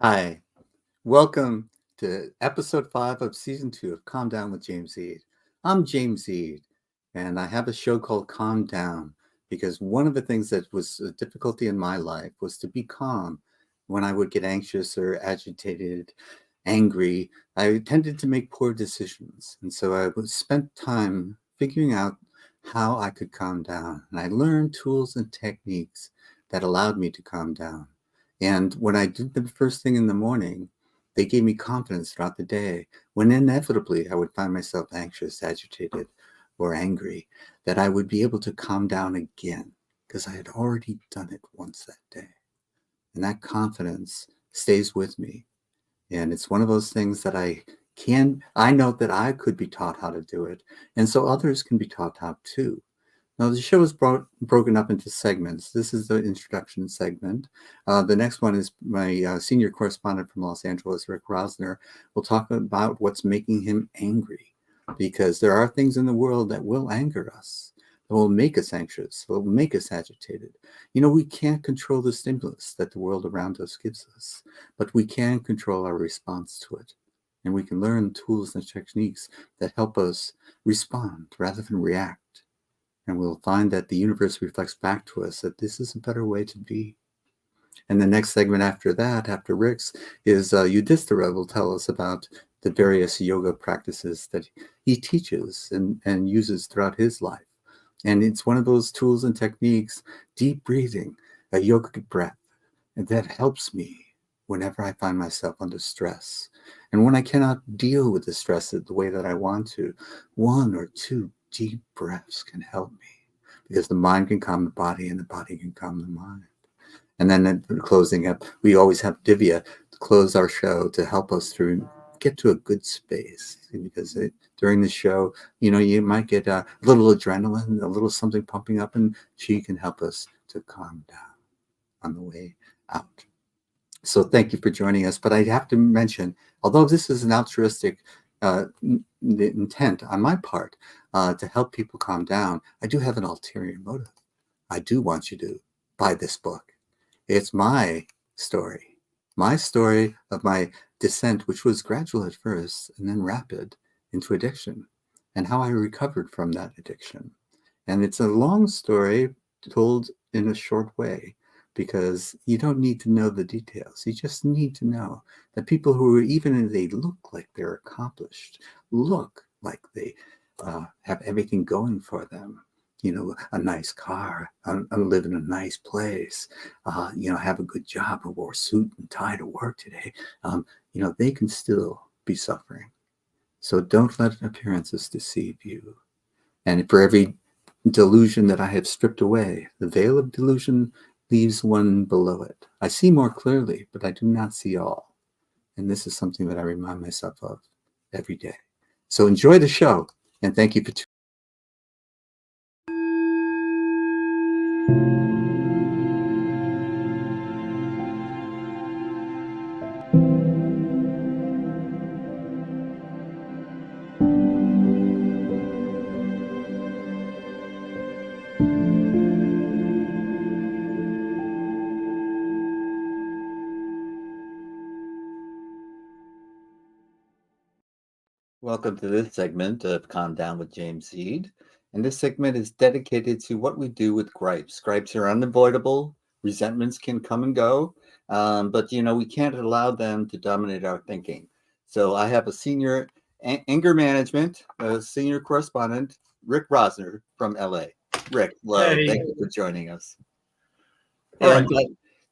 Hi, welcome to episode 5 of season 2 of Calm Down with James Eade. I'm James Eade, and I have a show called Calm Down because one of the things that was a difficulty in my life was to be calm when I would get anxious or agitated, angry. I tended to make poor decisions, and so I would spend time figuring out how I could calm down. And I learned tools and techniques that allowed me to calm down. And when I did them first thing in the morning, they gave me confidence throughout the day when inevitably I would find myself anxious, agitated, or angry, that I would be able to calm down again because I had already done it once that day. And that confidence stays with me. And it's one of those things that I know that I could be taught how to do it. And so others can be taught how too. Now, the show is broken up into segments. This is the introduction segment. The next one is my senior correspondent from Los Angeles, Rick Rosner, will talk about what's making him angry, because there are things in the world that will anger us, that will make us anxious, that will make us agitated. You know, we can't control the stimulus that the world around us gives us, but we can control our response to it. And we can learn tools and techniques that help us respond rather than react. And we'll find that the universe reflects back to us that this is a better way to be. And the next segment after that, after Rick's, is Yudhishthira will tell us about the various yoga practices that he teaches and uses throughout his life. And it's one of those tools and techniques, deep breathing, a yogic breath, and that helps me whenever I find myself under stress. And when I cannot deal with the stress the way that I want to, 1 or 2 deep breaths can help me, because the mind can calm the body and the body can calm the mind. And then at closing up, we always have Divya to close our show to help us get to a good space, because during the show, you might get a little adrenaline, a little something pumping up, and she can help us to calm down on the way out. So thank you for joining us. But I have to mention, although this is an altruistic intent on my part to help people calm down, I do have an ulterior motive. I do want you to buy this book. It's my story of my descent, which was gradual at first and then rapid into addiction, and how I recovered from that addiction. And it's a long story told in a short way, because you don't need to know the details. You just need to know that people who are, even if they look like they're accomplished, look like they have everything going for them, a nice car, live in a nice place, have a good job, or wore a suit and tie to work today, they can still be suffering. So don't let appearances deceive you. And for every delusion that I have stripped away, the veil of delusion leaves one below it. I see more clearly, but I do not see all. And this is something that I remind myself of every day. So enjoy the show, and thank you for tuning. Welcome to this segment of Calm Down with James Eade. And this segment is dedicated to what we do with gripes. Gripes are unavoidable. Resentments can come and go, but we can't allow them to dominate our thinking. So I have a senior anger management, senior correspondent, Rick Rosner from LA. Rick, hello. Hey. Thank you for joining us. And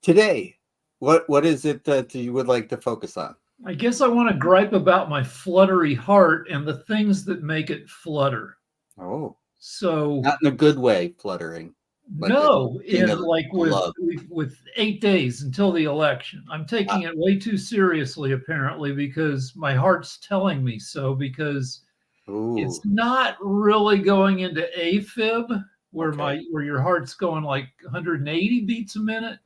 today, what is it that you would like to focus on? I guess I want to gripe about my fluttery heart and the things that make it flutter. Oh, so not in a good way, fluttering. No, with 8 days until the election. I'm taking it way too seriously, apparently, because my heart's telling me so, because it's not really going into AFib, where your heart's going like 180 beats a minute,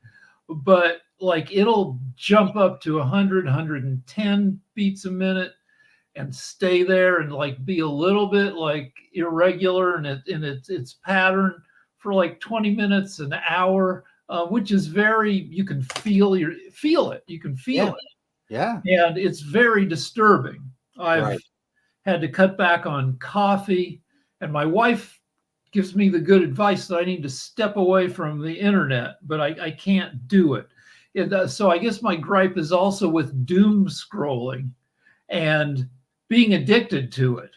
but like it'll jump up to 100, 110 beats a minute and stay there and like be a little bit like irregular in its pattern for like 20 minutes, an hour, which is you can feel it. You can feel it. Yeah. And it's very disturbing. I've had to cut back on coffee, and my wife gives me the good advice that I need to step away from the internet, but I can't do it. So I guess my gripe is also with doom scrolling and being addicted to it.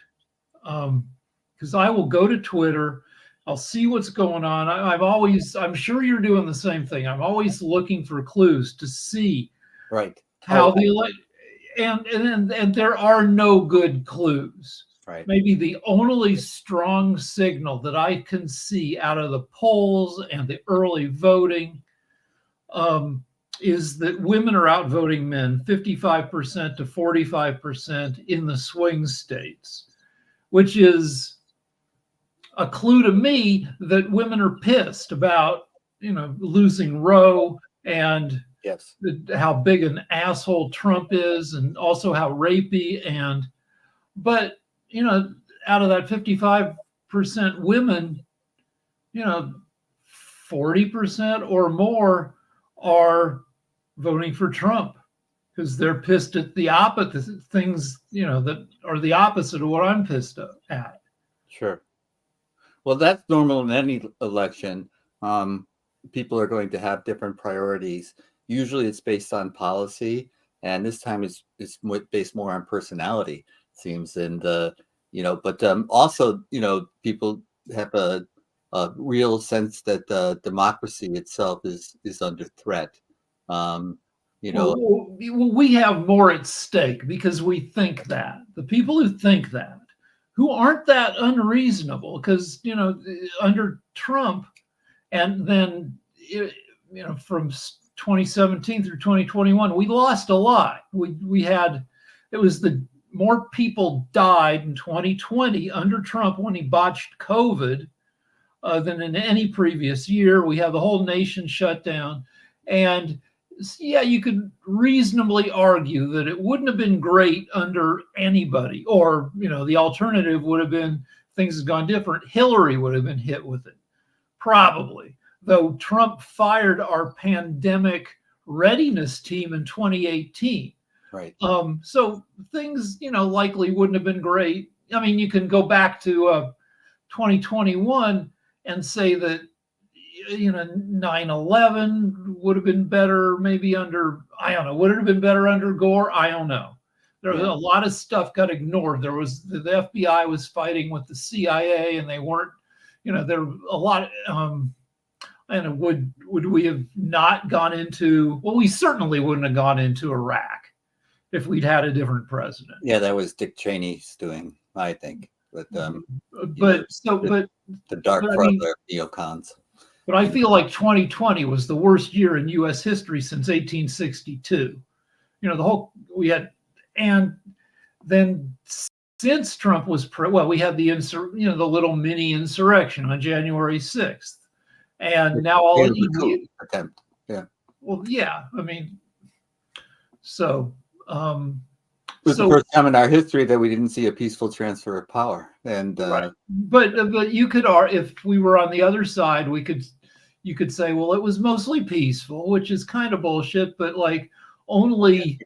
Because I will go to Twitter, I'll see what's going on. I'm sure you're doing the same thing. I'm always looking for clues to see how and there are no good clues. Right. Maybe the only strong signal that I can see out of the polls and the early voting is that women are outvoting men 55% to 45% in the swing states, which is a clue to me that women are pissed about, losing Roe and how big an asshole Trump is, and also how rapey. But out of that 55% women, 40% or more are voting for Trump because they're pissed at the opposite things, that are the opposite of what I'm pissed at. Sure. Well, that's normal in any election. People are going to have different priorities. Usually it's based on policy, and this time it's based more on personality, it seems. And but also, people have a real sense that democracy itself is under threat. Well, we have more at stake because we think that. The people who think that, who aren't that unreasonable, because under Trump, and then from 2017 through 2021, we lost a lot. More people died in 2020 under Trump when he botched COVID than in any previous year. We have the whole nation shut down. And yeah, you could reasonably argue that it wouldn't have been great under anybody, or, the alternative would have been things had gone different. Hillary would have been hit with it, probably, though Trump fired our pandemic readiness team in 2018. Right. So things, likely wouldn't have been great. I mean, you can go back to 2021 and say that 9/11 would have been better maybe under, I don't know, would it have been better under Gore? I don't know. There was a lot of stuff got ignored. There was the FBI was fighting with the CIA, and they weren't, there were a lot. And would we have not gone into? Well, we certainly wouldn't have gone into Iraq if we'd had a different president. Yeah, that was Dick Cheney's doing, I think. But the dark brother neocons. But I feel like 2020 was the worst year in U.S. history since 1862. And then since Trump was we had the the little mini insurrection on January 6th, and now all attempt. Yeah. Well, yeah. I mean, so. It was the first time in our history that we didn't see a peaceful transfer of power, and but you could if we were on the other side, you could say, well, it was mostly peaceful, which is kind of bullshit. But only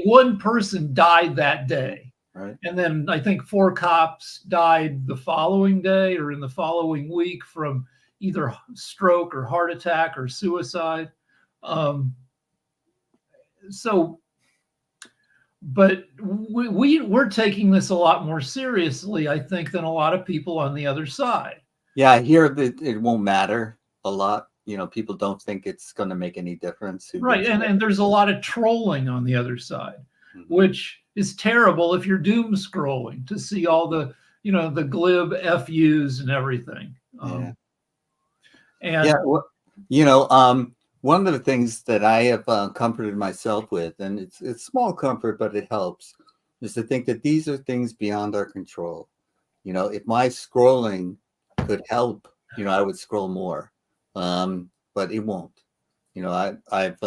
one person died that day, right? And then I think 4 cops died the following day or in the following week from either stroke or heart attack or suicide. But we're taking this a lot more seriously, I think, than a lot of people on the other side. Yeah, I hear that it won't matter a lot. People don't think it's going to make any difference. Right, and there's a lot of trolling on the other side, which is terrible if you're doom scrolling to see all the, the glib FUs and everything. One of the things that I have comforted myself with, and it's small comfort, but it helps, is to think that these are things beyond our control. If my scrolling could help, I would scroll more, but it won't. I've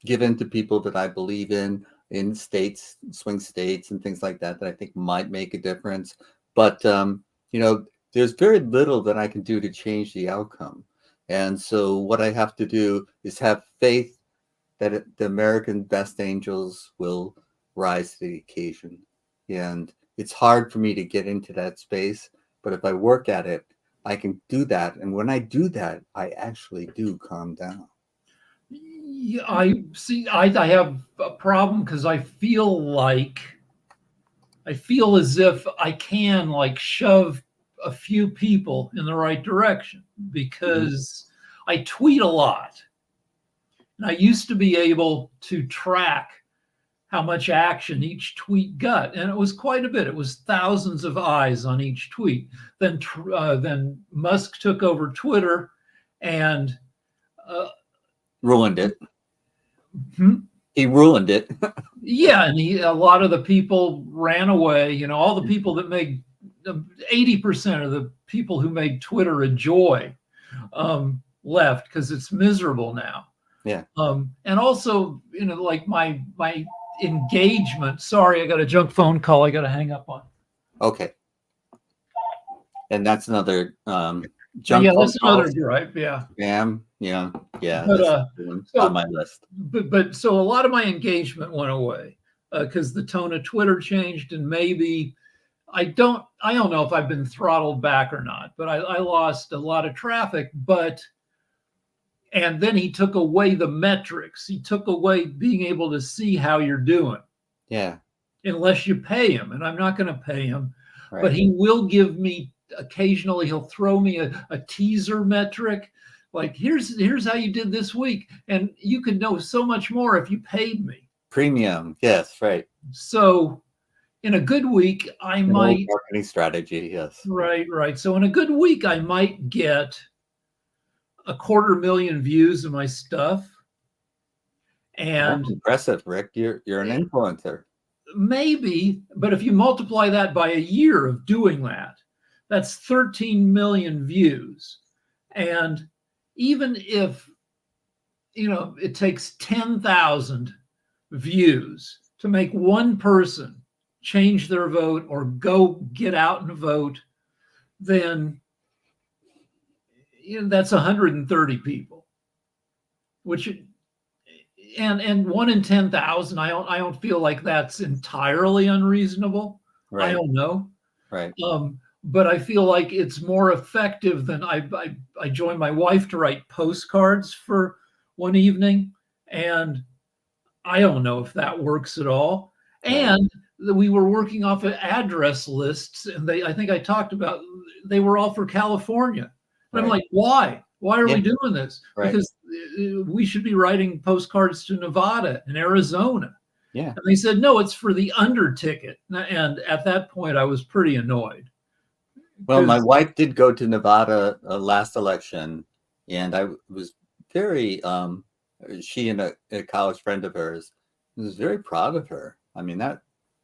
given to people that I believe in states, swing states, and things like that I think might make a difference. But there's very little that I can do to change the outcome. And so what I have to do is have faith that the American best angels will rise to the occasion. And it's hard for me to get into that space, but if I work at it, I can do that. And when I do that, I actually do calm down. Yeah, I see. I have a problem because I feel as if I can like shove a few people in the right direction because I tweet a lot. And I used to be able to track how much action each tweet got, and it was quite a bit. It was thousands of eyes on each tweet. Then Musk took over Twitter and ruined it. He ruined it. Yeah, and a lot of the people ran away. You know, all the people that made 80% of the people who made Twitter a joy left because it's miserable now. Yeah. And also, you know, like my engagement. Sorry, I got a junk phone call I got to hang up on. Okay. And that's another junk yeah, phone that's another gripe. Yeah. Spam. Yeah. Yeah. But, so, on my list. But so a lot of my engagement went away because the tone of Twitter changed, and maybe I don't know if I've been throttled back or not, but I lost a lot of traffic. And then he took away the metrics. He took away being able to see how you're doing. Yeah. Unless you pay him, and I'm not going to pay him, right. But he will give me occasionally. He'll throw me a teaser metric, like here's how you did this week, and you could know so much more if you paid me. Premium, yes, right. So, in a good week, I might marketing strategy, yes. Right. So, in a good week, I might get 250,000 views of my stuff. And that's impressive, Rick. You're an influencer. Maybe, but if you multiply that by a year of doing that, that's 13 million views. And even if, you know, it takes 10,000 views to make one person change their vote or go get out and vote, then you know, that's 130 people, which and 1 in 10,000. I don't feel like that's entirely unreasonable. Right. I don't know. Right. But I feel like it's more effective than I joined my wife to write postcards for one evening, and I don't know if that works at all. Right. And we were working off of address lists, and I think I talked about they were all for California. And I'm like, why? Why are we doing this? Right. Because we should be writing postcards to Nevada and Arizona. Yeah. And they said, no, it's for the under ticket. And at that point, I was pretty annoyed. Well, my wife did go to Nevada last election, and I was very, she and a college friend of hers was very proud of her. I mean,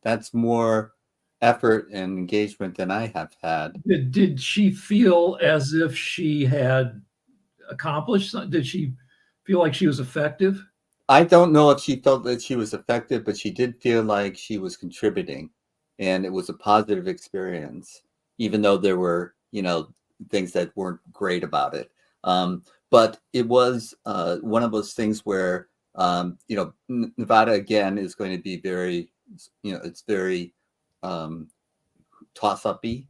that's more effort and engagement than I have had. Did she feel as if she had accomplished something? Did she feel like she was effective? I don't know if she felt that she was effective, but she did feel like she was contributing, and it was a positive experience, even though there were, you know, things that weren't great about it. But it was one of those things where, you know, Nevada again is going to be very, you know, it's very toss-up-y.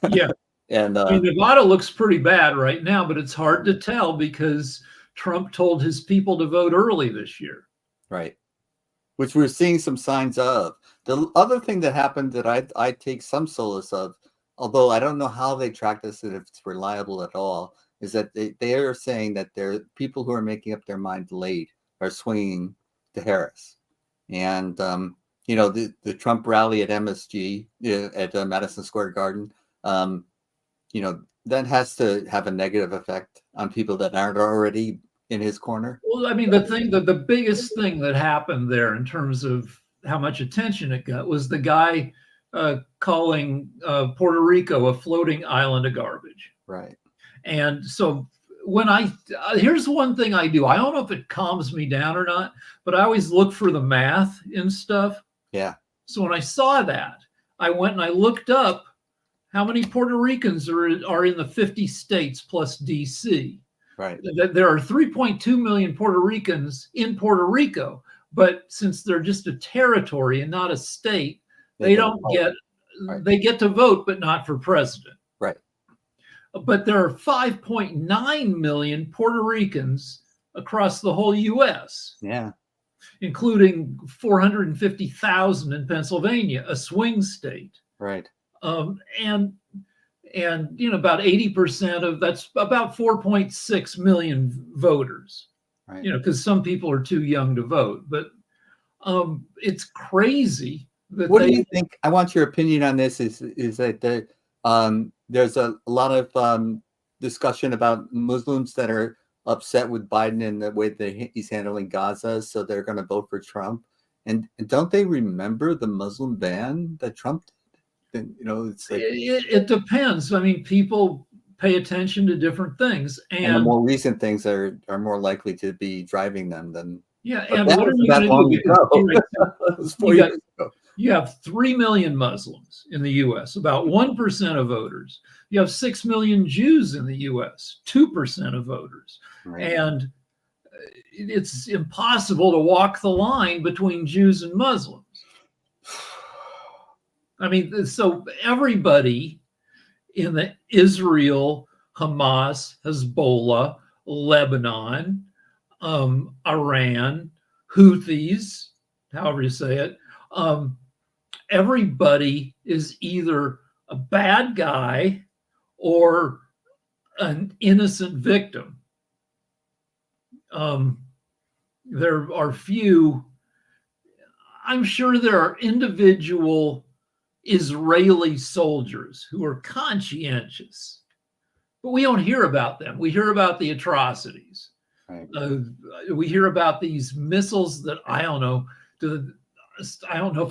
Yeah. And I mean, Nevada looks pretty bad right now, but it's hard to tell because Trump told his people to vote early this year. Right. Which we're seeing some signs of. The other thing that happened that I take some solace of, although I don't know how they track this and if it's reliable at all, is that they are saying that there are people who are making up their mind late are swinging to Harris. And, you know, the Trump rally at MSG, at Madison Square Garden, you know, that has to have a negative effect on people that aren't already in his corner. Well, I mean, the biggest thing that happened there in terms of how much attention it got was the guy calling Puerto Rico a floating island of garbage. Right. And so when here's one thing I do. I don't know if it calms me down or not, but I always look for the math in stuff. Yeah. So when I saw that, I went and I looked up how many Puerto Ricans are in the 50 states plus DC. Right. There are 3.2 million Puerto Ricans in Puerto Rico, but since they're just a territory and not a state, they don't get, they get to vote, but not for president. Right. But there are 5.9 million Puerto Ricans across the whole U.S. Yeah. Including 450,000 in Pennsylvania, a swing state. Right. And you know, about 80% of that's about 4.6 million voters. Right. You know, because some people are too young to vote, but it's crazy. What do you think? I want your opinion on this. Is that there's a lot of discussion about Muslims that are upset with Biden and the way that he's handling Gaza, so they're going to vote for Trump. And don't they remember the Muslim ban that Trump did? You know, it's like it depends. I mean, people pay attention to different things, and the more recent things are more likely to be driving them than and what are you going to do? You have 3 million Muslims in the U.S., about 1% of voters. You have 6 million Jews in the U.S., 2% of voters. Right. And it's impossible to walk the line between Jews and Muslims. I mean, so everybody in the Israel, Hamas, Hezbollah, Lebanon, Iran, Houthis, however you say it, everybody is either a bad guy or an innocent victim. There are few, I'm sure there are individual Israeli soldiers who are conscientious, but we don't hear about them. We hear about the atrocities. Right. We hear about these missiles that I don't know if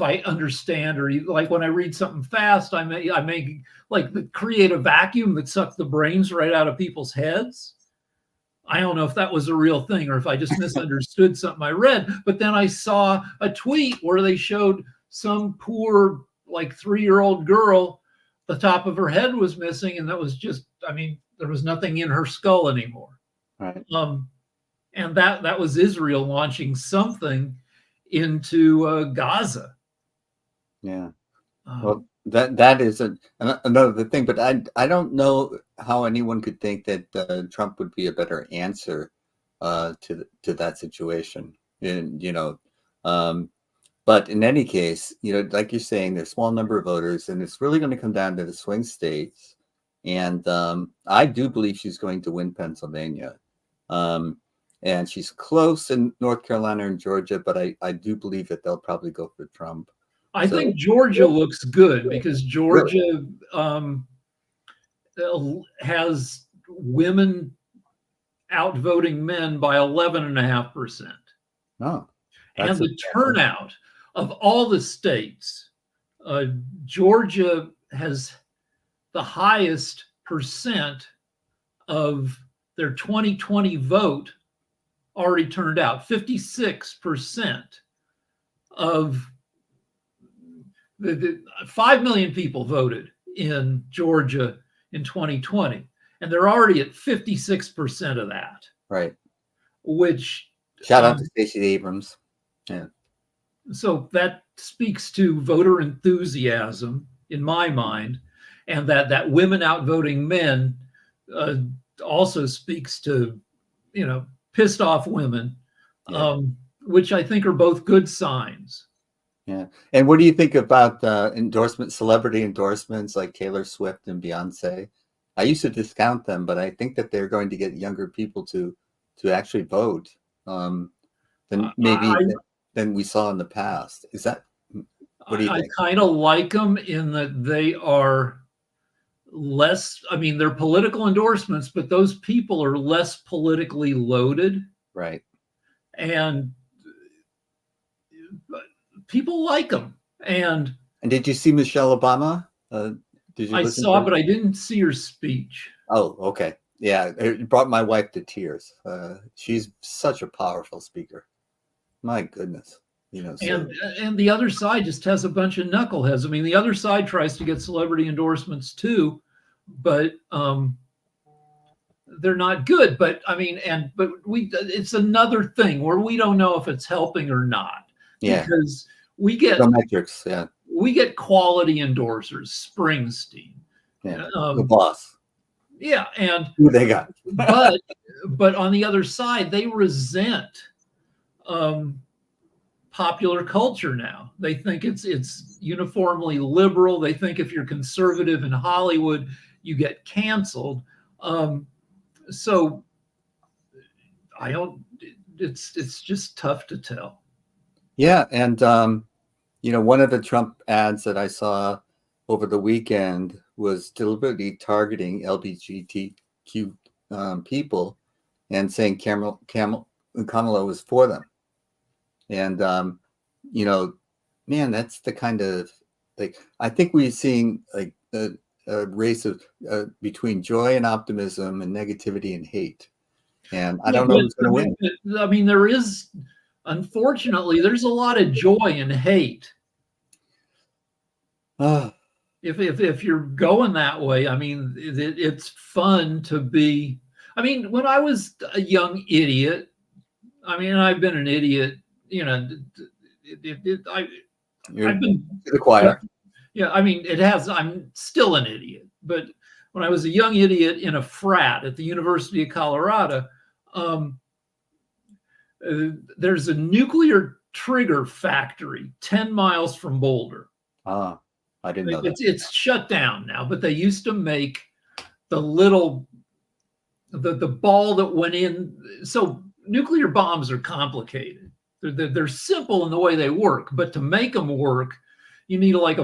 I understand, or like when I read something fast, I may like create a vacuum that sucks the brains right out of people's heads. I don't know if that was a real thing or if I just misunderstood something I read. But then I saw a tweet where they showed some poor like 3-year-old girl, the top of her head was missing, and that was just, I mean, there was nothing in her skull anymore. Right. And that was Israel launching something into Gaza. Yeah. Well, that is another thing, but I don't know how anyone could think that Trump would be a better answer to that situation. And you know, but in any case, you know, like you're saying, there's a small number of voters, and it's really going to come down to the swing states. And I do believe she's going to win Pennsylvania. And she's close in North Carolina and Georgia, but I do believe that they'll probably go for Trump. I think Georgia looks good because Georgia has women outvoting men by 11.5%. Oh, and the turnout of all the states, Georgia has the highest percent of their 2020 vote already turned out. 56% of the 5 million people voted in Georgia in 2020, and they're already at 56% of that. Right. Which shout out to Stacey Abrams. Yeah. So that speaks to voter enthusiasm in my mind, and that women outvoting men also speaks to, you know, pissed off women, which I think are both good signs. Yeah. And what do you think about celebrity endorsements like Taylor Swift and Beyonce? I used to discount them, but I think that they're going to get younger people to actually vote than we saw in the past. Is that, what do you think? I kind of like them in that they are less, I mean, they're political endorsements, but those people are less politically loaded. Right. And people like them. And did you see Michelle Obama? I saw, but I didn't see her speech. Oh, okay. Yeah, it brought my wife to tears. She's such a powerful speaker. My goodness. You know, so. And the other side just has a bunch of knuckleheads. I mean, the other side tries to get celebrity endorsements too, but they're not good. But I mean, it's another thing where we don't know if it's helping or not, because we get the metrics. Yeah, we get quality endorsers, Springsteen, the boss. Yeah, and who they got, but on the other side, they resent popular culture now. They think it's uniformly liberal. They think if you're conservative in Hollywood, you get canceled. So I don't. It's just tough to tell. Yeah, and one of the Trump ads that I saw over the weekend was deliberately targeting LGBTQ people and saying Kamala was for them. And man, that's the kind of, like, I think we're seeing like a race of between joy and optimism and negativity and hate. And I don't know who's going to win. I mean, unfortunately, there's a lot of joy and hate. If you're going that way, I mean, it's fun to be. I mean, when I was a young idiot, I mean, I've been an idiot. I've been the choir. Yeah, I mean, I'm still an idiot, but when I was a young idiot in a frat at the University of Colorado, there's a nuclear trigger factory 10 miles from Boulder. I didn't know that. It's shut down now, but they used to make the little, the ball that went in. So nuclear bombs are complicated. They're simple in the way they work, but to make them work, you need like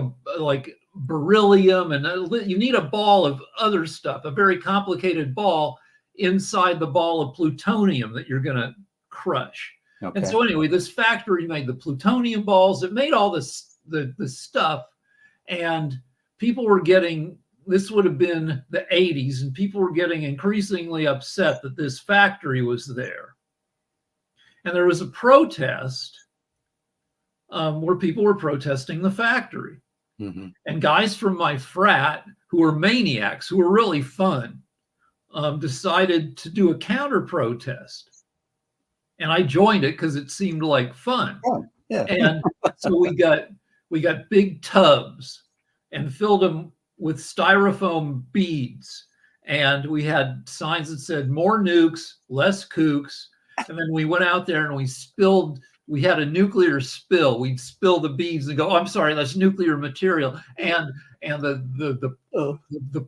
beryllium, and you need a ball of other stuff, a very complicated ball inside the ball of plutonium that you're going to crush. Okay. And so anyway, this factory made the plutonium balls. It made all this the stuff, and people were getting, this would have been the 80s, and people were getting increasingly upset that this factory was there. And there was a protest where people were protesting the factory. Mm-hmm. And guys from my frat who were maniacs, who were really fun, decided to do a counter protest. And I joined it because it seemed like fun. Oh, yeah. And so we got big tubs and filled them with styrofoam beads. And we had signs that said more nukes, less kooks. And then we went out there and we had a nuclear spill. We'd spill the beads and go, oh, I'm sorry, that's nuclear material. And the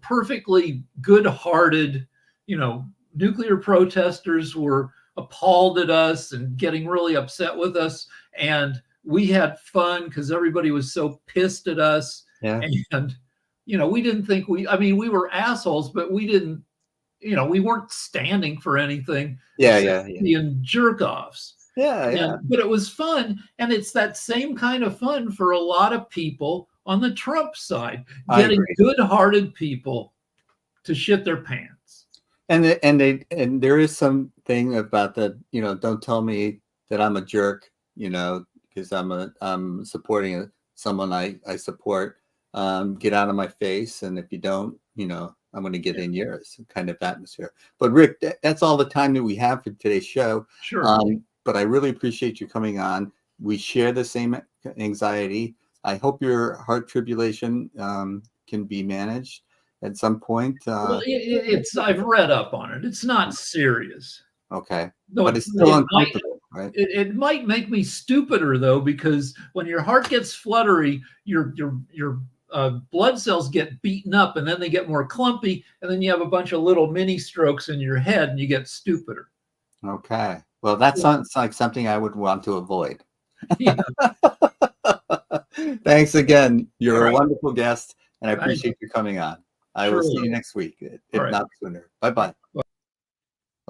perfectly good-hearted, nuclear protesters were appalled at us and getting really upset with us. And we had fun because everybody was so pissed at us. Yeah. And, we didn't think we were assholes, but we didn't, we weren't standing for anything. Yeah. Being jerk-offs. Yeah. But it was fun. And it's that same kind of fun for a lot of people on the Trump side, getting good-hearted people to shit their pants. And there is something about that, don't tell me that I'm a jerk, because I'm supporting someone I support. Get out of my face. And if you don't, I'm going to get in yours kind of atmosphere. But Rick, that's all the time that we have for today's show. Sure. But I really appreciate you coming on. We share the same anxiety. I hope your heart tribulation can be managed at some point. Well, I've read up on it. It's not serious. Okay. But it's still uncomfortable, right? It might make me stupider though, because when your heart gets fluttery, your blood cells get beaten up, and then they get more clumpy, and then you have a bunch of little mini strokes in your head, and you get stupider. Okay. Well, that sounds like something I would want to avoid. Yeah. Thanks again. You're a wonderful guest, and I appreciate you coming on. I will see you next week, if not sooner. Bye-bye. Well,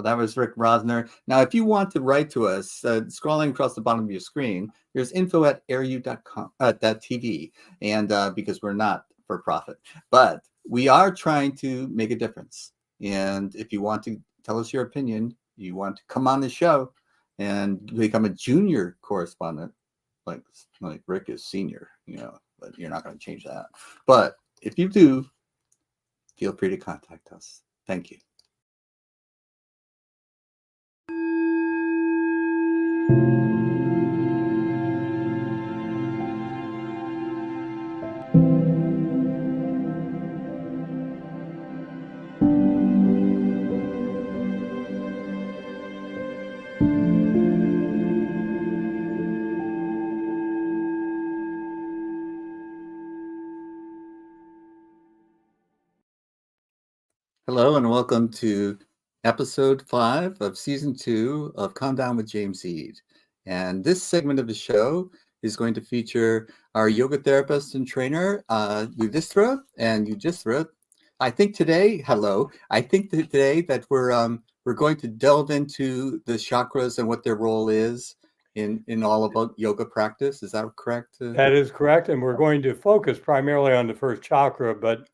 that was Rick Rosner. Now, if you want to write to us, scrolling across the bottom of your screen, there's info@airu.com.tv, and because we're not for profit, but we are trying to make a difference. And if you want to tell us your opinion, you want to come on the show and become a junior correspondent, like Rick is senior, but you're not going to change that. But if you do, feel free to contact us. Thank you. Hello and welcome to episode 5 of season 2 of Calm Down with James Eade. And this segment of the show is going to feature our yoga therapist and trainer, Yudhisthira and Yudhisthira. I think today that we're going to delve into the chakras and what their role is in all of yoga practice. Is that correct? That is correct. And we're going to focus primarily on the first chakra, but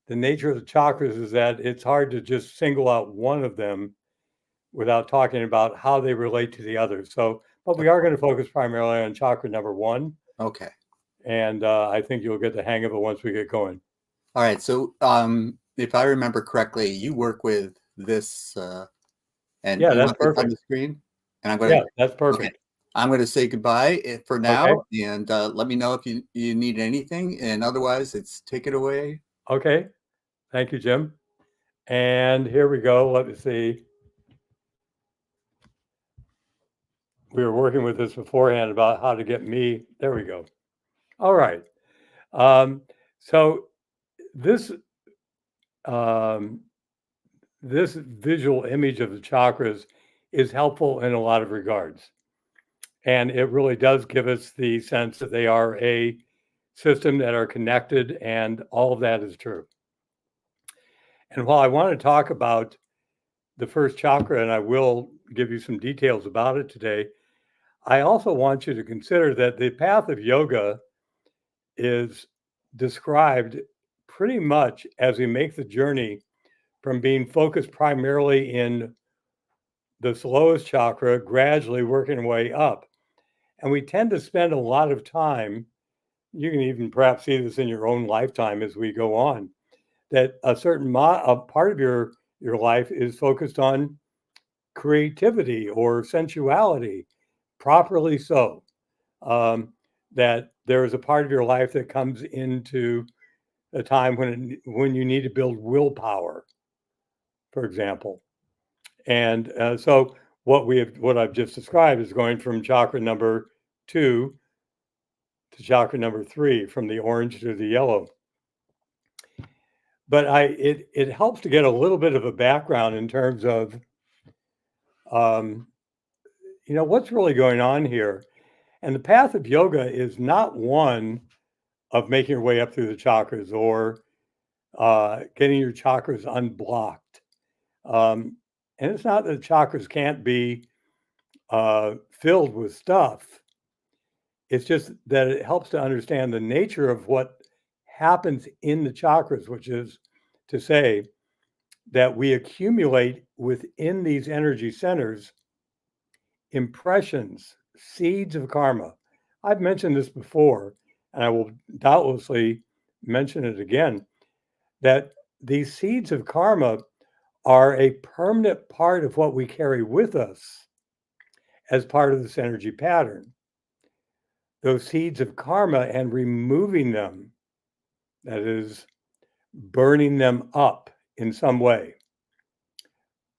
the nature of the chakras is that it's hard to just single out one of them without talking about how they relate to the others. But we are going to focus primarily on chakra number 1. Okay. And I think you'll get the hang of it once we get going. All right. So if I remember correctly, you work with this and yeah, that's perfect on the screen. And I'm going to, that's perfect. Okay. I'm going to say goodbye for now, and let me know if you need anything. And otherwise, it's take it away. Okay. Thank you, Jim. And here we go. Let me see. We were working with this beforehand about how to get me. There we go. All right. So this this visual image of the chakras is helpful in a lot of regards. And it really does give us the sense that they are a system that are connected, and all of that is true. And while I want to talk about the first chakra, and I will give you some details about it today, I also want you to consider that the path of yoga is described pretty much as we make the journey from being focused primarily in the slowest chakra, gradually working our way up. And we tend to spend a lot of time, you can even perhaps see this in your own lifetime as we go on, that a certain a part of your life is focused on creativity or sensuality, properly so. That there is a part of your life that comes into a time when you need to build willpower, for example. And so what I've just described is going from chakra number 2 to chakra number 3, from the orange to the yellow. But it helps to get a little bit of a background in terms of what's really going on here. And the path of yoga is not one of making your way up through the chakras or getting your chakras unblocked. And it's not that chakras can't be filled with stuff. It's just that it helps to understand the nature of what happens in the chakras, which is to say that we accumulate within these energy centers impressions, seeds of karma. I've mentioned this before, and I will doubtlessly mention it again, that these seeds of karma are a permanent part of what we carry with us as part of this energy pattern. Those seeds of karma, and removing them, that is, burning them up in some way,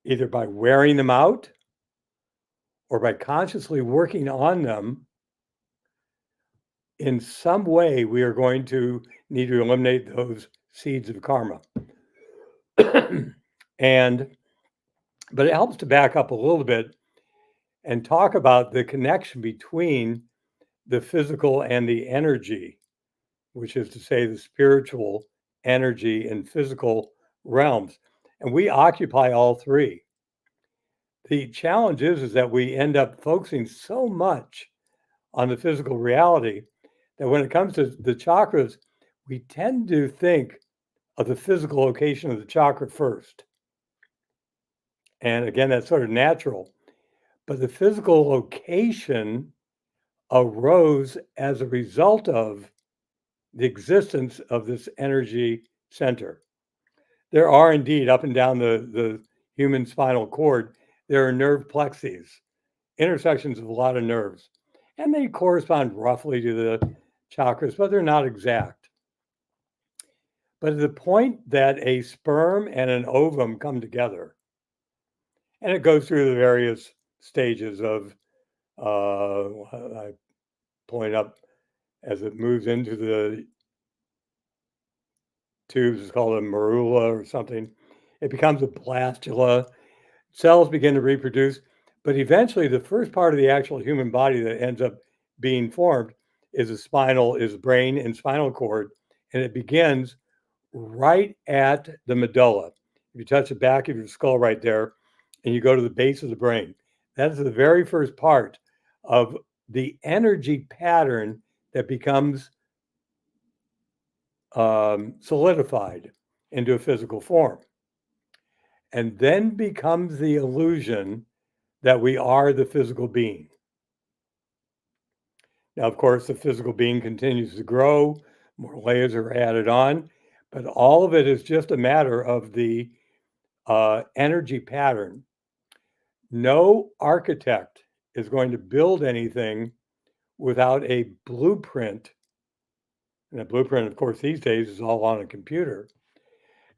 either by wearing them out or by consciously working on them, in some way we are going to need to eliminate those seeds of karma. But it helps to back up a little bit and talk about the connection between the physical and the energy, which is to say the spiritual energy and physical realms. And we occupy all three. The challenge is that we end up focusing so much on the physical reality that when it comes to the chakras, we tend to think of the physical location of the chakra first. And again, that's sort of natural. But the physical location arose as a result of the existence of this energy center. There are indeed, up and down the human spinal cord, there are nerve plexes. intersections of a lot of nerves. And they correspond roughly to the chakras, but they're not exact. But at the point that a sperm and an ovum come together, and it goes through the various stages of, I point up as it moves into the tubes, it's called a morula or something. It becomes a blastula. Cells begin to reproduce, but eventually the first part of the actual human body that ends up being formed is brain and spinal cord, and it begins right at the medulla. If you touch the back of your skull right there, and you go to the base of the brain, that is the very first part of the energy pattern that becomes solidified into a physical form, and then becomes the illusion that we are the physical being. Now, of course, the physical being continues to grow, more layers are added on, but all of it is just a matter of the energy pattern. No architect is going to build anything without a blueprint. And a blueprint, of course, these days is all on a computer.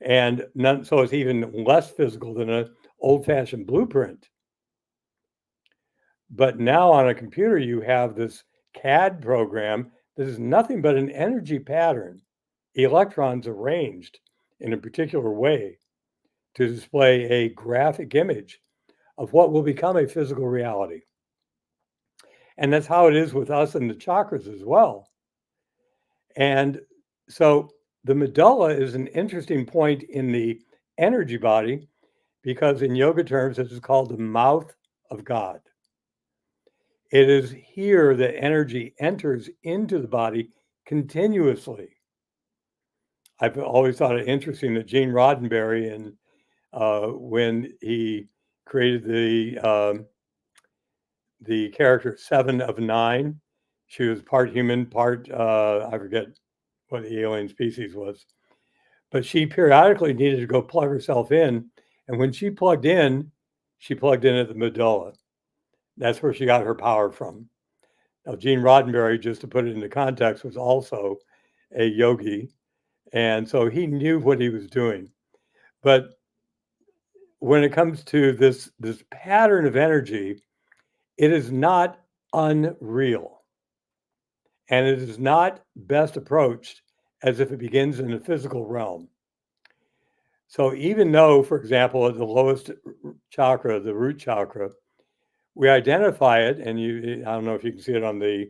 And so it's even less physical than an old-fashioned blueprint. But now on a computer, you have this CAD program that is nothing but an energy pattern, electrons arranged in a particular way to display a graphic image of what will become a physical reality. And that's how it is with us and the chakras as well. And so the medulla is an interesting point in the energy body because in yoga terms, it is called the mouth of God. It is here that energy enters into the body continuously. I've always thought it interesting that Gene Roddenberry, and when he created the character 7 of 9, she was part human, part I forget what the alien species was, but she periodically needed to go plug herself in, and when she plugged in at the medulla. That's where she got her power from. Now, Gene Roddenberry, just to put it into context, was also a yogi, and so he knew what he was doing. But when it comes to this pattern of energy, it is not unreal, and it is not best approached as if it begins in the physical realm. So even though, for example, at the lowest chakra, the root chakra, we identify it, and I don't know if you can see it on the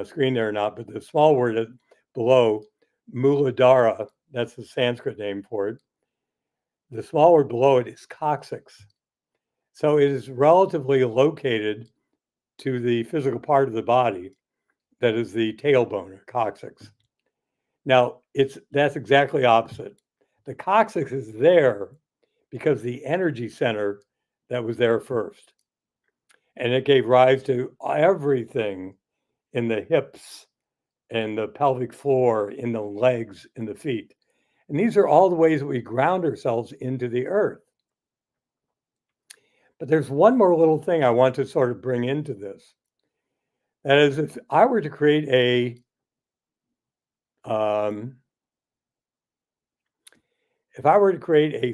screen there or not, but the small word below, Muladhara, that's the Sanskrit name for it. The small word below it is coccyx. So it is relatively located to the physical part of the body that is the tailbone or coccyx. Now, that's exactly opposite. The coccyx is there because the energy center that was there first. And it gave rise to everything in the hips and the pelvic floor, in the legs, in the feet. And these are all the ways that we ground ourselves into the earth. But there's one more little thing I want to sort of bring into this. That is, if I were to create a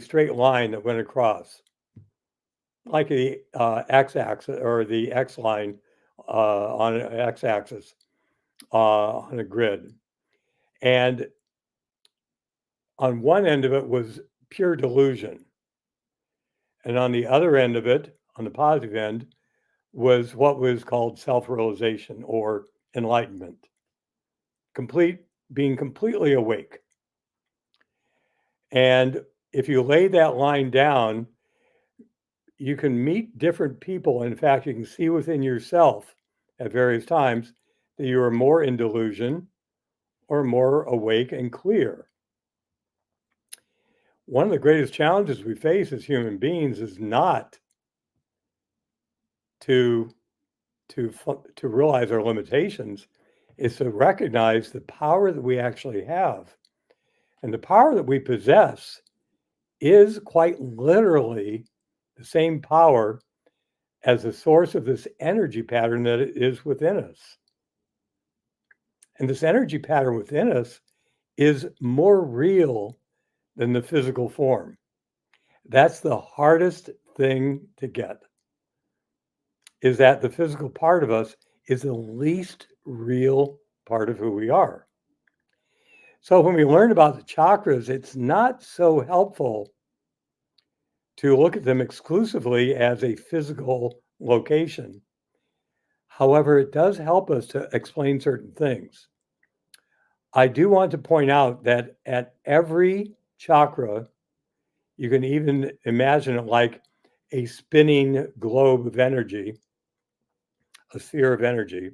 straight line that went across, like the x-axis or the x line on an x-axis on a grid, and on one end of it was pure delusion, and on the other end of it, on the positive end, was what was called self-realization or enlightenment, being completely awake. And if you lay that line down, you can meet different people. In fact, you can see within yourself at various times that you are more in delusion or more awake and clear. One of the greatest challenges we face as human beings is not to realize our limitations, is to recognize the power that we actually have. And the power that we possess is quite literally the same power as the source of this energy pattern that is within us. And this energy pattern within us is more real than the physical form. That's the hardest thing to get, is that the physical part of us is the least real part of who we are. So when we learn about the chakras, it's not so helpful to look at them exclusively as a physical location. However, it does help us to explain certain things. I do want to point out that at every chakra, you can even imagine it like a spinning globe of energy, a sphere of energy.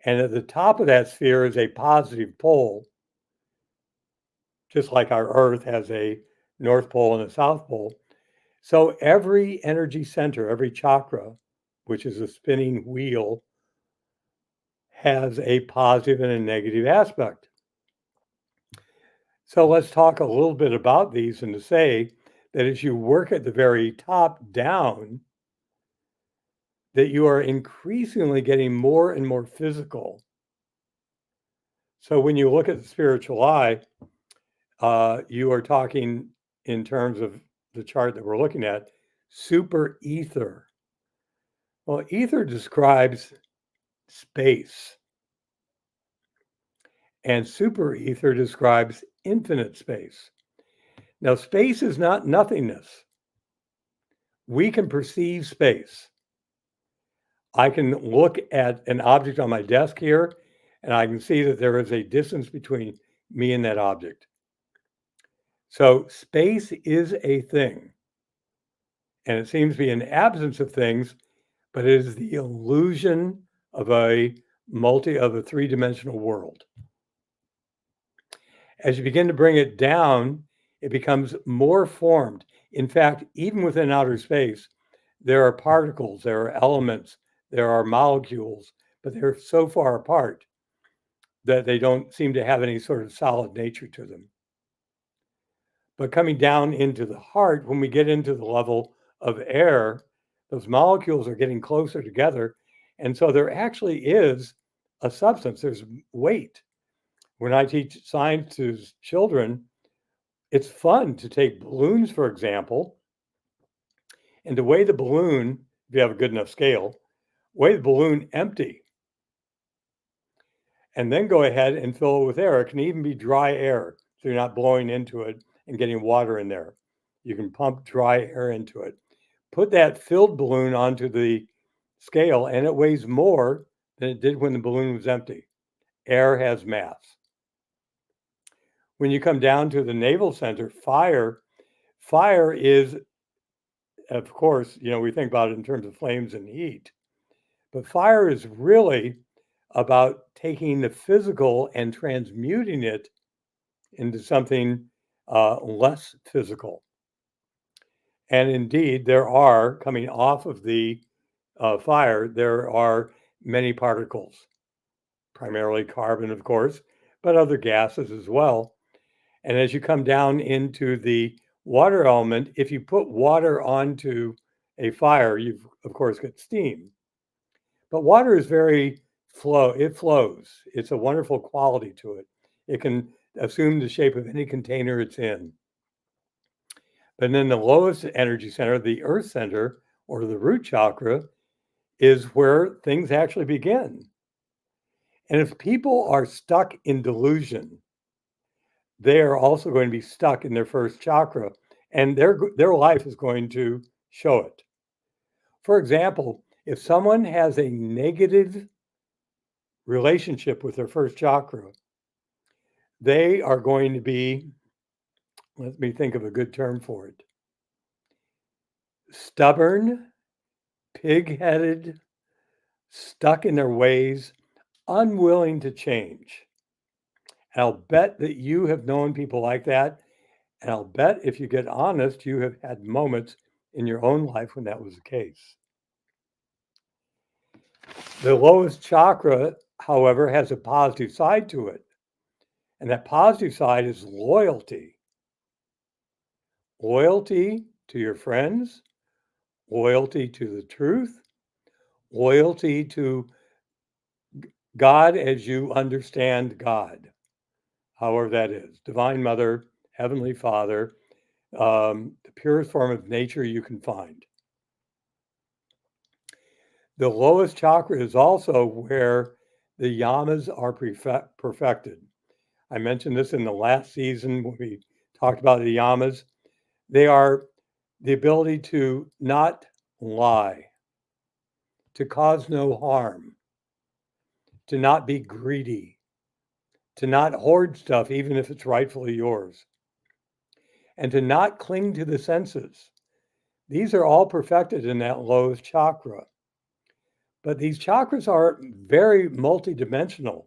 And at the top of that sphere is a positive pole, just like our Earth has a North Pole and a South Pole. So every energy center, every chakra, which is a spinning wheel, has a positive and a negative aspect. So let's talk a little bit about these, and to say that as you work at the very top down, that you are increasingly getting more and more physical. So when you look at the spiritual eye, you are talking in terms of the chart that we're looking at, super ether. Well, ether describes space, and super ether describes infinite space. Now, space is not nothingness. We can perceive space. I can look at an object on my desk here, and I can see that there is a distance between me and that object. So space is a thing, and it seems to be an absence of things, but it is the illusion of a three-dimensional world. As you begin to bring it down, it becomes more formed. In fact, even within outer space, there are particles, there are elements, there are molecules, but they're so far apart that they don't seem to have any sort of solid nature to them. But coming down into the heart, when we get into the level of air, those molecules are getting closer together. And so there actually is a substance, there's weight. When I teach science to children, it's fun to take balloons, for example, and to weigh the balloon, if you have a good enough scale, weigh the balloon empty. And then go ahead and fill it with air. It can even be dry air, so you're not blowing into it and getting water in there. You can pump dry air into it. Put that filled balloon onto the scale, and it weighs more than it did when the balloon was empty. Air has mass. When you come down to the navel center, fire is, of course, we think about it in terms of flames and heat, but fire is really about taking the physical and transmuting it into something less physical. And indeed, there are, coming off of the fire, there are many particles, primarily carbon, of course, but other gases as well. And as you come down into the water element, if you put water onto a fire, you've, of course, got steam. But water is it flows. It's a wonderful quality to it. It can assume the shape of any container it's in. But then the lowest energy center, the earth center, or the root chakra, is where things actually begin. And if people are stuck in delusion, they are also going to be stuck in their first chakra, and their life is going to show it. For example, if someone has a negative relationship with their first chakra, they are going to be, let me think of a good term for it, stubborn, pig-headed, stuck in their ways, unwilling to change. And I'll bet that you have known people like that. And I'll bet if you get honest, you have had moments in your own life when that was the case. The lowest chakra, however, has a positive side to it. And that positive side is loyalty. Loyalty to your friends, loyalty to the truth, loyalty to God as you understand God, however that is, Divine Mother, Heavenly Father, the purest form of nature you can find. The lowest chakra is also where the yamas are perfected. I mentioned this in the last season when we talked about the yamas. They are the ability to not lie, to cause no harm, to not be greedy, to not hoard stuff even if it's rightfully yours, and to not cling to the senses. These are all perfected in that lowest chakra. But these chakras are very multidimensional,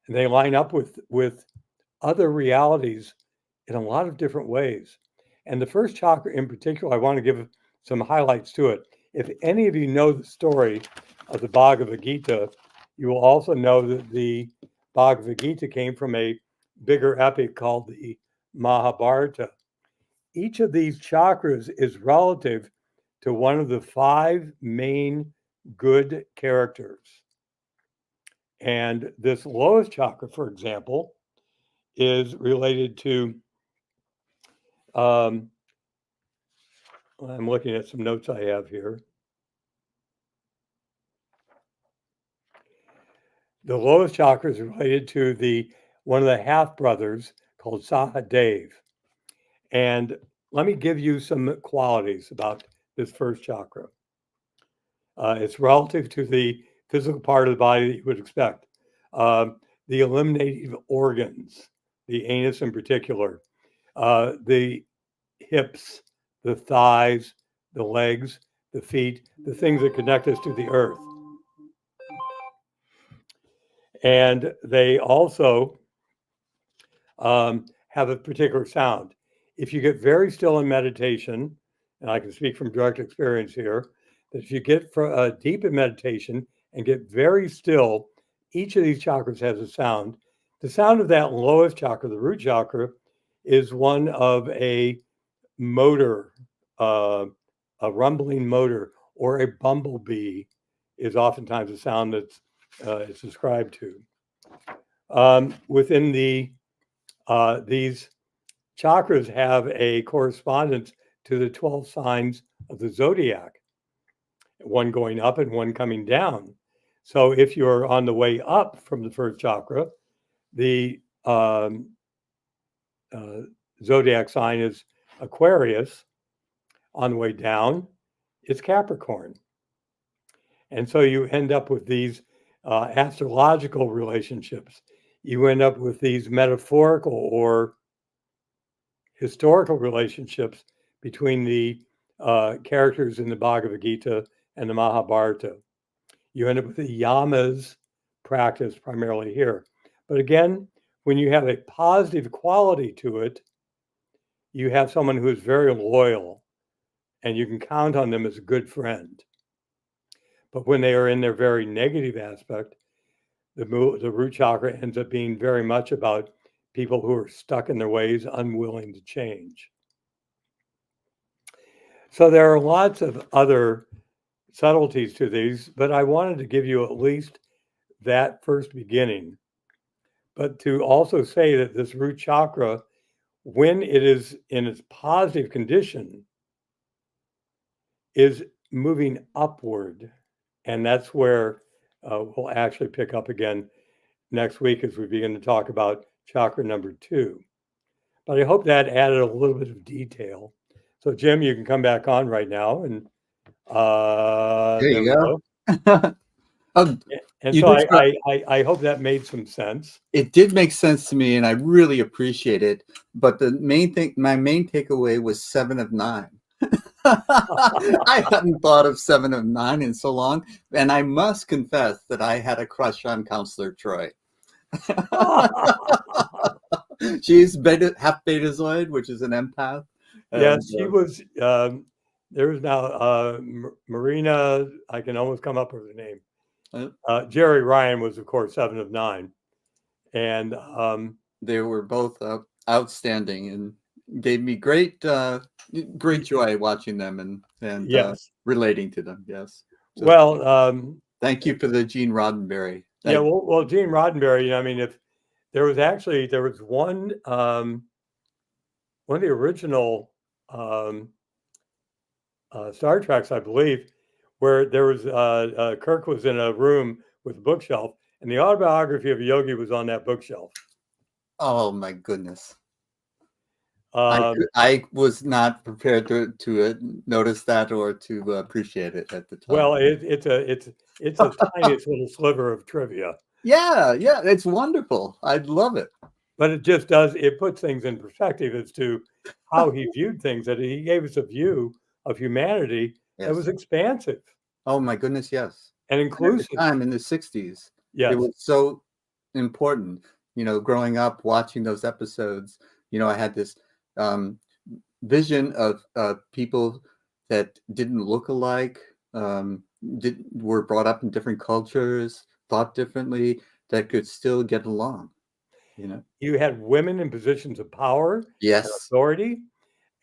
and they line up with other realities in a lot of different ways. And the first chakra in particular, I want to give some highlights to it. If any of you know the story of the Bhagavad Gita, you will also know that the Bhagavad Gita came from a bigger epic called the Mahabharata. Each of these chakras is relative to one of the 5 main good characters. And this lowest chakra, for example, is related to, I'm looking at some notes I have here. The lowest chakra is related to one of the half brothers called Sahadev. And let me give you some qualities about this first chakra. It's relative to the physical part of the body that you would expect. The eliminative organs, the anus in particular, the hips, the thighs, the legs, the feet, the things that connect us to the earth. And they also have a particular sound. If you get very still in meditation, and I can speak from direct experience here, that if you get deep in meditation and get very still, each of these chakras has a sound. The sound of that lowest chakra, the root chakra, is one of a motor, a rumbling motor, or a bumblebee is oftentimes a sound that's it's described to. Within these chakras have a correspondence to the 12 signs of the zodiac, one going up and one coming down. So if you're on the way up from the first chakra, the zodiac sign is Aquarius. On the way down, it's Capricorn. And so you end up with these astrological relationships. You end up with these metaphorical or historical relationships between the characters in the Bhagavad Gita and the Mahabharata. You end up with the yamas practice primarily here. But again, when you have a positive quality to it, you have someone who is very loyal and you can count on them as a good friend. But when they are in their very negative aspect, the root chakra ends up being very much about people who are stuck in their ways, unwilling to change. So there are lots of other subtleties to these, but I wanted to give you at least that first beginning. But to also say that this root chakra, when it is in its positive condition, is moving upward. And that's where we'll actually pick up again next week as we begin to talk about chakra number 2. But I hope that added a little bit of detail. So Jim, you can come back on right now. And there you go. And so I hope that made some sense. It did make sense to me, and I really appreciate it. But my main takeaway was 7 of 9. I hadn't thought of 7 of 9 in so long, and I must confess that I had a crush on Counselor Troy. She's half Betazoid, which is an empath. Yes, she was. There's now Marina. I can almost come up with her name. Jerry Ryan was, of course, 7 of 9, and they were both outstanding and gave me great joy watching them. And and yes, relating to them. Yes. So, well, thank you for the Gene Roddenberry. Yeah, well, Gene Roddenberry. I mean, if there was one of the original Star Treks, I believe, where there was Kirk was in a room with a bookshelf, and the autobiography of Yogi was on that bookshelf. Oh my goodness! I was not prepared to notice that or to appreciate it at the time. Well, it's a tiniest little sliver of trivia. Yeah, it's wonderful. I love it. But it just does. It puts things in perspective as to how he viewed things. That he gave us a view of humanity that was expansive. Oh my goodness, yes, and inclusive. At the time in the 60s, yes, it was so important. You know, growing up watching those episodes, you know, I had this vision of people that didn't look alike, were brought up in different cultures, thought differently, that could still get along. You know, you had women in positions of power, yes, and authority,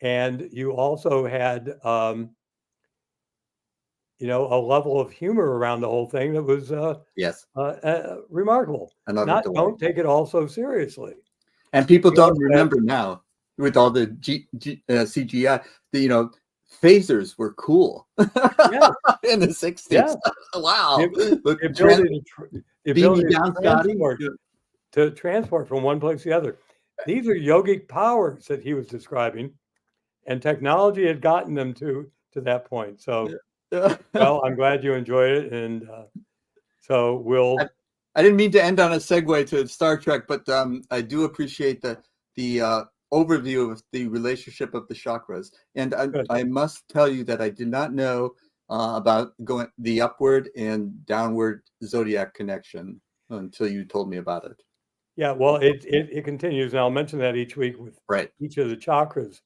and you also had, you know, a level of humor around the whole thing that was remarkable. Don't take it all so seriously. And people don't remember now with all the CGI. You know, phasers were cool in the 60s. Yeah. Wow. The ability to transport from one place to the other. These are yogic powers that he was describing, and technology had gotten them to that point. So, well, I'm glad you enjoyed it, and so we'll. I didn't mean to end on a segue to Star Trek, but I do appreciate the overview of the relationship of the chakras. And I must tell you that I did not know about the upward and downward zodiac connection until you told me about it. Yeah, well, it continues, and I'll mention that each week with each of the chakras,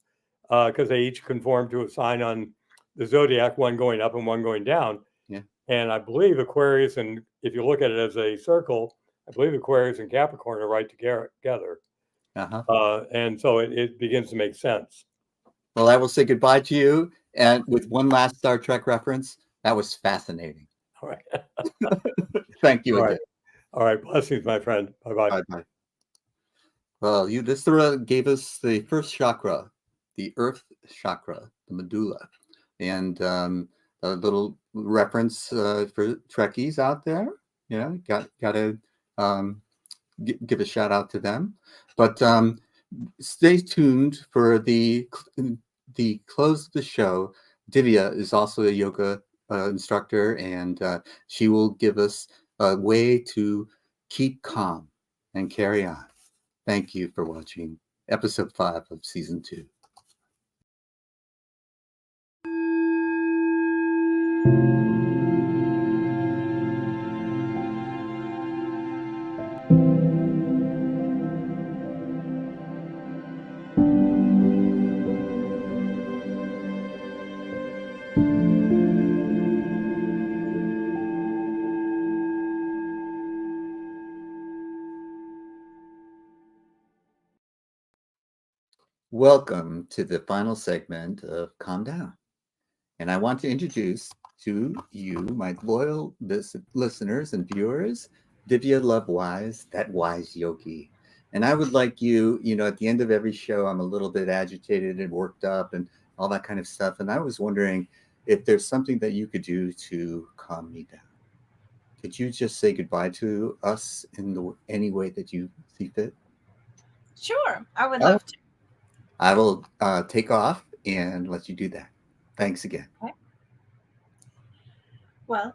because they each conform to a sign on the zodiac, one going up and one going down. Yeah. And I believe Aquarius, and if you look at it as a circle, I believe Aquarius and Capricorn are right together. And so it begins to make sense. Well, I will say goodbye to you, and with one last Star Trek reference. That was fascinating. All right. Thank you again. All right. Blessings, my friend. Bye-bye. Bye-bye. Well, Yudhishthira gave us the first chakra, the Earth chakra, the medulla, and a little reference for Trekkies out there. You know, got to give a shout out to them. But stay tuned for the close of the show. Divya is also a yoga instructor, and she will give us a way to keep calm and carry on. Thank you for watching episode 5 of season 2. Welcome to the final segment of Calm Down. And I want to introduce to you, my loyal listeners and viewers, Divya Lovewise, that wise yogi. And I would like you, you know, at the end of every show, I'm a little bit agitated and worked up and all that kind of stuff. And I was wondering if there's something that you could do to calm me down. Could you just say goodbye to us in any way that you see fit? Sure, I would love to. I will take off and let you do that. Thanks again. Okay. Well,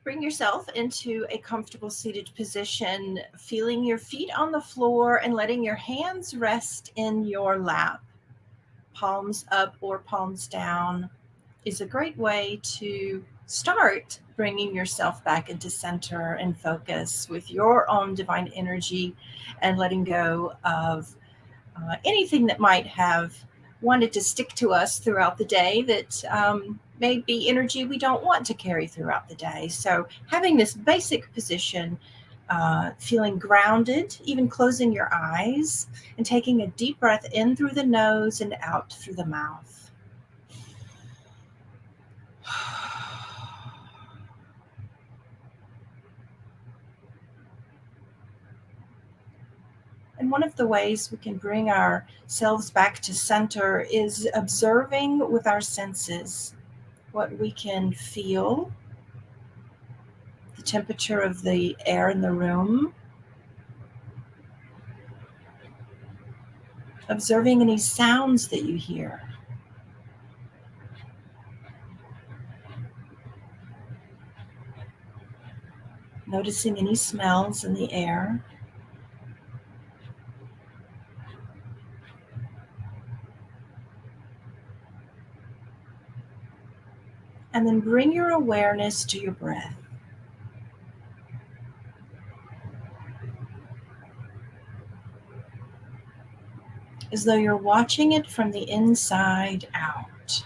bring yourself into a comfortable seated position, feeling your feet on the floor and letting your hands rest in your lap. Palms up or palms down is a great way to start bringing yourself back into center and focus with your own divine energy and letting go of anything that might have wanted to stick to us throughout the day that may be energy we don't want to carry throughout the day. So having this basic position, feeling grounded, even closing your eyes and taking a deep breath in through the nose and out through the mouth. And one of the ways we can bring ourselves back to center is observing with our senses what we can feel, the temperature of the air in the room, observing any sounds that you hear. Noticing any smells in the air. And then bring your awareness to your breath. As though you're watching it from the inside out.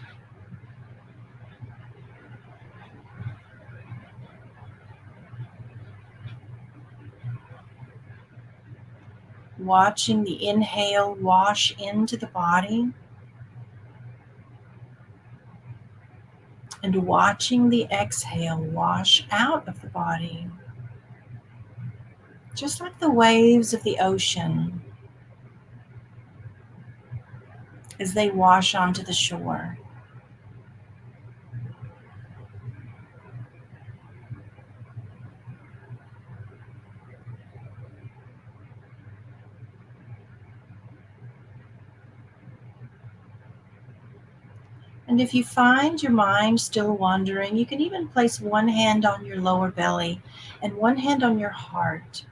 Watching the inhale wash into the body. And watching the exhale wash out of the body. Just like the waves of the ocean as they wash onto the shore. And if you find your mind still wandering, you can even place one hand on your lower belly and one hand on your heart,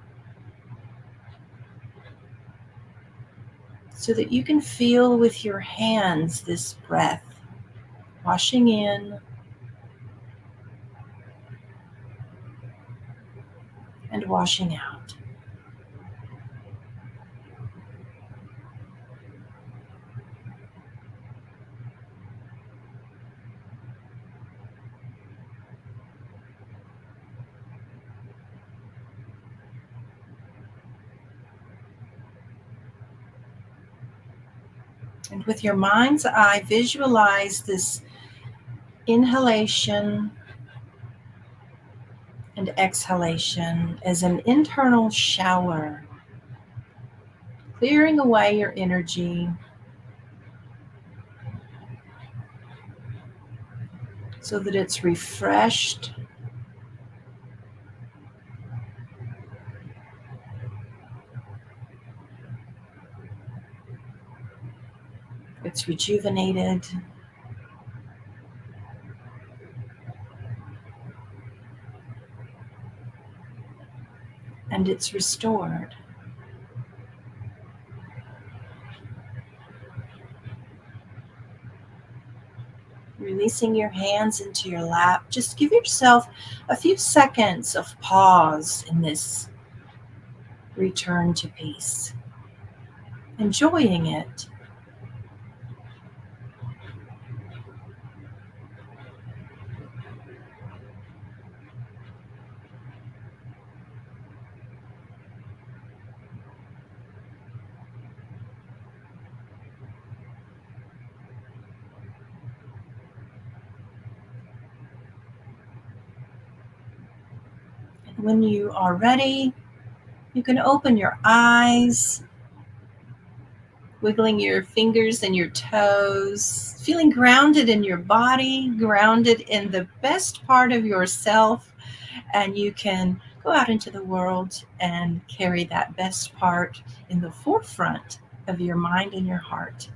so that you can feel with your hands this breath washing in and washing out. And with your mind's eye, visualize this inhalation and exhalation as an internal shower, clearing away your energy so that it's refreshed, it's rejuvenated, and it's restored. Releasing your hands into your lap, just give yourself a few seconds of pause in this return to peace, enjoying it. When you are ready, you can open your eyes, wiggling your fingers and your toes, feeling grounded in your body, grounded in the best part of yourself, and you can go out into the world and carry that best part in the forefront of your mind and your heart.